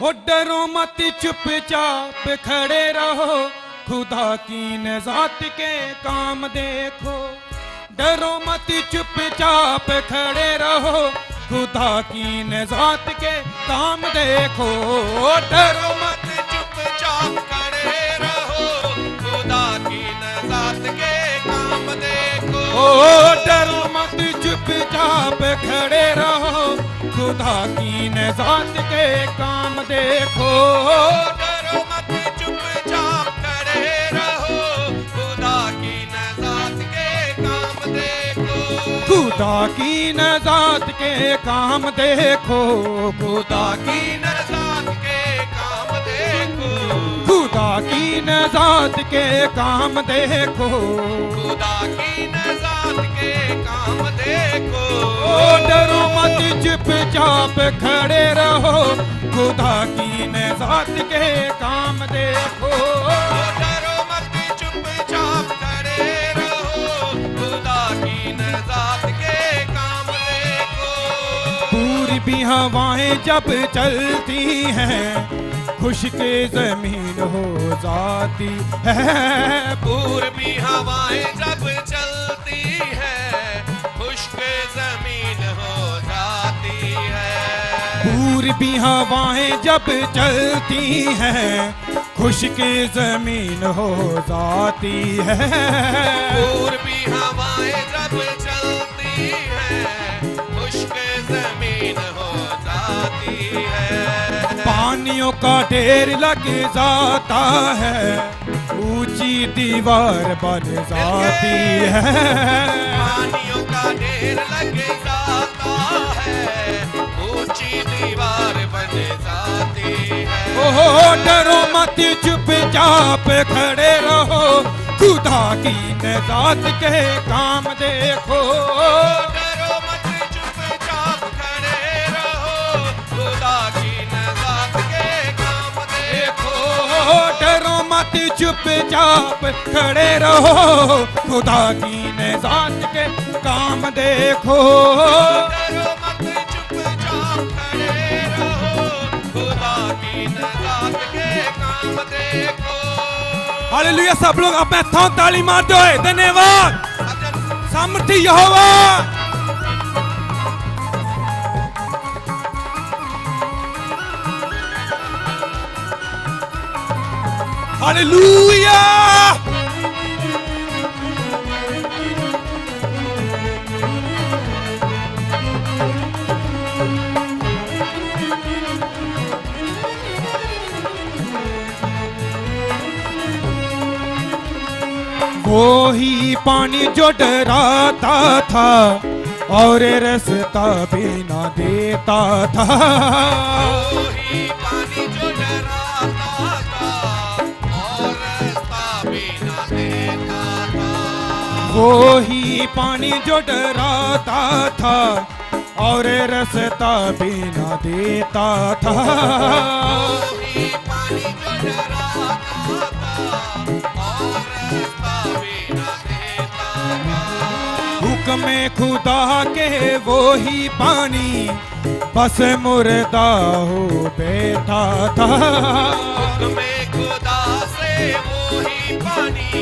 हो डरो मत चुपचाप खड़े रहो, खुदा की नजात के काम देखो। डरो मत चुपचाप खड़े रहो, खुदा की नजात के काम देखो। डरो मत चुपचाप खड़े रहो, खुदा की नजात के काम देखो। ओ डरो मत चुपचाप खड़े रहो, खुदा की नजात के काम देखो। डरो मत चुपचाप खड़े रहो, खुदा की नजात के काम देखो। खुदा की नजात के काम देखो, खुदा की नजात के काम देखो। खुदा की नजात के काम देखो। खुदा की नजात के काम देखो। ओ डरो मत चुपचाप खड़े रहो, खुदा की नजात के काम देखो। डरो मत चुपचाप खड़े रहो, खुदा की नजात के काम देखो। पूर्वी हवाएं जब चलती हैं, खुश्क जमीन हो जाती है। पूर्वी हवाएं जब चलती है, खुश्क जमीन हो जाती है। पूर्वी हवाएं जब चलती हैं, खुश्क जमीन हो जाती है। पूर्वी हवाएं जब चलती है, खुश्क जमीन हो जाती है। पानियों का ढेर लग जाता है, ऊंची दीवार बन जाती है। पानियों का ढेर लग जाता है, ऊंची दीवार बन जाती है। ओहो डरो मत चुपचाप खड़े रहो, खुदा की नजात के काम देखो। डरो मत चुपचाप खड़े रहो, खुदा की नजात के काम देखो। डरो मत चुपचाप खड़े रहो, खुदा की नजात के काम देखो। डरो मत चुपचाप खड़े रहो, खुदा की नजात के काम देखो। हालेलुया। सब लोग अपने हाथों ताली मार दो। धन्यवाद सामर्थी यहोवा। हालेलुया। वो ही पानी जो डराता था और रास्ता भी ना देता था। वही पानी जो डराता था और रास्ता भी ना देता था। वो ही पानी जो डराता था और रास्ता भी ना देता था। वही पानी जो डराता था और रास्ता भी ना देता था। हुक्म खुदा के वो ही पानी बस मुर्दा हो बैठा था। हुक्म खुदा से वो ही पानी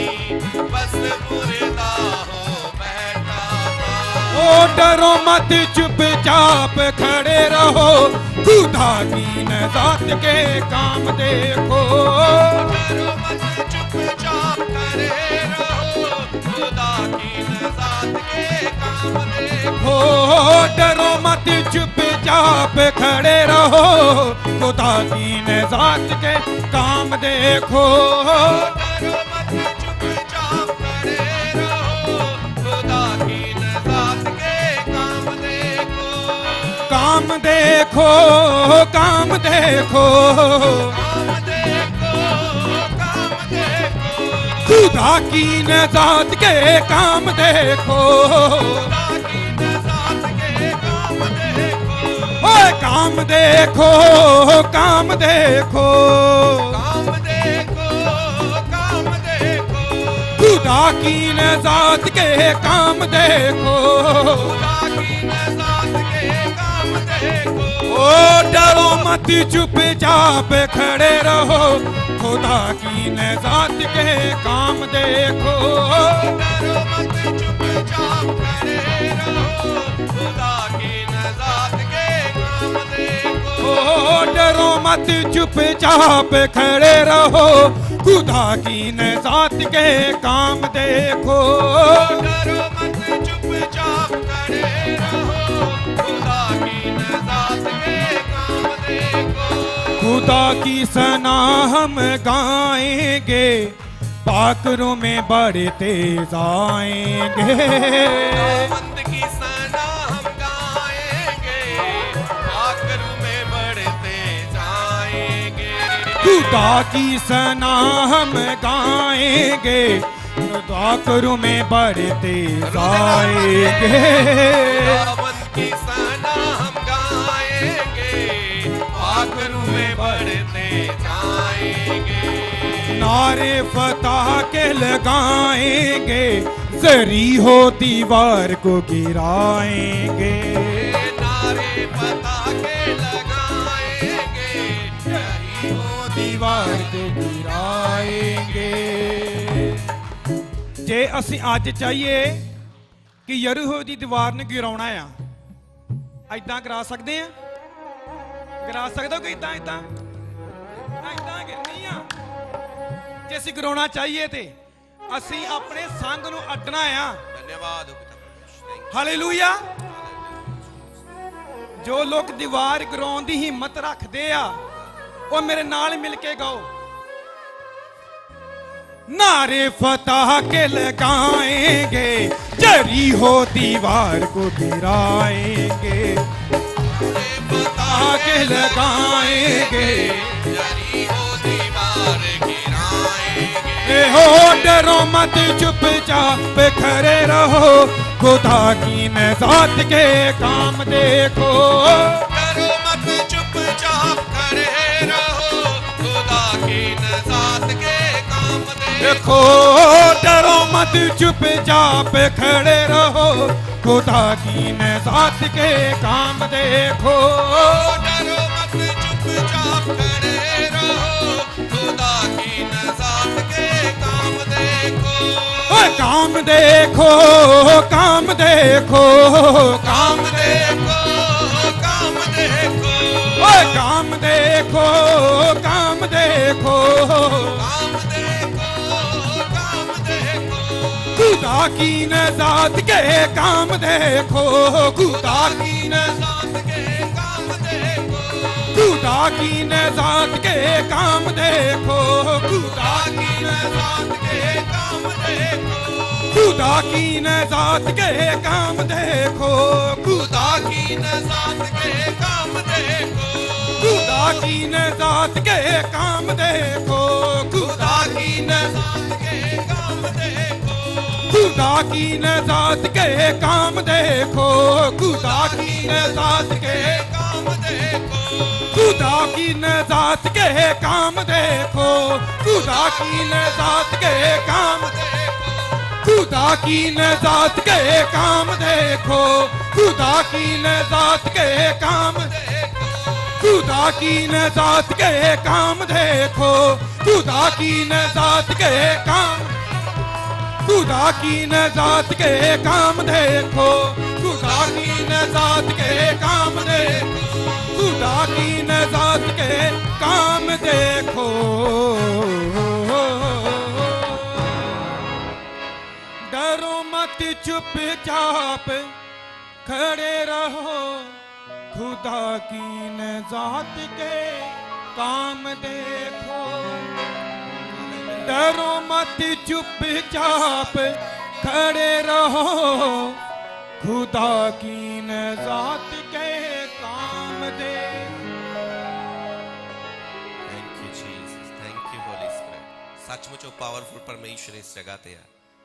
बस मुर्दा हो बैठा था। ओ डरो मत चुपचाप खड़े रहो, खुदा की नजात के काम देखो। डरो मत चुपचाप खड़े रहो, खुदा की नजात के काम देखो। डरो मत चुपचाप खड़े रहो, खुदा की नजात के काम देखो। डरो मत चुपचाप खड़े रहो, खुदा की नजात के काम देखो। काम देखो, काम देखो, काम देखो, काम देखो। खुदा की नजात के काम देखो। खुदा की नजात के काम देखो। ओए काम देखो, काम देखो, काम देखो, काम देखो। खुदा की नजात के काम देखो। खुदा की नजात के काम देखो। देखो ओ डरो मत चुपचाप खड़े रहो खुदा की नजात के काम देखो डरो मत चुपचाप खड़े रहो खुदा की नजात के काम देखो ओ डरो मत चुपचाप खड़े रहो खुदा की नजात के काम देखो डरो मत चुपचाप खड़े रहो खुदा की नजात के काम देखो खुदा की सना हम गाएंगे पाकरों में बड़े तेज आएंगे खुदावंद की सना हम गाएंगे आखिर में बढ़ते जाएंगे खुदा की सना हम गाएंगे पाकरों में बड़े तेज आएंगे खुदावंद की सना हम गाएंगे आखिर में बढ़ते जाएंगे नारे फतह के लगाएंगे जरी हो दीवार को गिराएंगे नारे पता के लगाएंगे यही हो दीवार को गिराएंगे जे ਅਸੀਂ ਅੱਜ ਚਾਹੀਏ ਕਿ ਯਰੀਹੋ ਦੀ ਦੀਵਾਰ ਨੂੰ ਗਿਰਾਉਣਾ ਆ ਐਦਾਂ ਕਰਾ ਸਕਦੇ ਆ ਗਿਰਾ ਸਕਦੇ ਹੋ ਕਿ ਐਦਾਂ ਗਿਰਨੀ ਆ ਜੇ ਅਸੀਂ ਗਿਰਾਉਣਾ ਚਾਹੀਏ ਤੇ ਅਸੀਂ ਆਪਣੇ ਸੰਗ ਨੂੰ ਅੱਡਣਾ ਆ धन्यवाद हो पिता परमेश्वर Thank you. ਹਾਲੇਲੂਇਆ ਜੋ ਲੋਕ ਦੀਵਾਰ ਗਿਰਾਉਣ ਦੀ ਹਿੰਮਤ ਰੱਖਦੇ ਆ ਉਹ ਮੇਰੇ ਨਾਲ ਮਿਲ ਕੇ ਗਾਓ नारे फतह के लगाएंगे जरी हो दीवार को गिराएंगे फतह के लगाएंगे जरी हो दीवार गिराएंगे ए हो डरो मत चुपचाप खड़े रहो खुदा की नजात के काम देखो डरो मत चुपचाप खड़े रहो खुदा की नजात के काम देखो डरो मत चुपचाप खड़े रहो खुदा की नजात के काम देखो डरो मत चुपचाप खड़े रहो खुदा की नजात के काम देखो ओए काम देखो काम देखो काम देखो काम देखो ओए काम देखो काम देखो काम देखो काम देखो खुदा की नजात के काम देखो खुदा की नजात के काम देखो खुदा की नजात के काम देखो खुदा की नजात के काम देखो खुदा की नजात के काम देखो खुदा खुदा की नजात के काम देखो खुदा की नजात के काम देखो खुदा खुदा की नजात के काम देखो खुदा की नजात के काम देखो खुदा की नजात के काम देखो खुदा की नजात के काम देखो खुदा की नजात के काम खुदा की नजात के काम देखो खुदा की नजात के काम खुदा की नजात के काम देखो खुदा की नजात के काम खुदा की नजात के काम देखो खुदा की नजात के काम देखो खुदा की नजात के काम देखो डरो मत चुपचाप खड़े रहो खुदा की नजात के काम देखो डरो मत चुपचाप खड़े रहो खुदा की नजात के काम दे thank you Jesus thank you Holy Spirit सचमुच वो पावरफुल परमेश्वर इस जगह पे है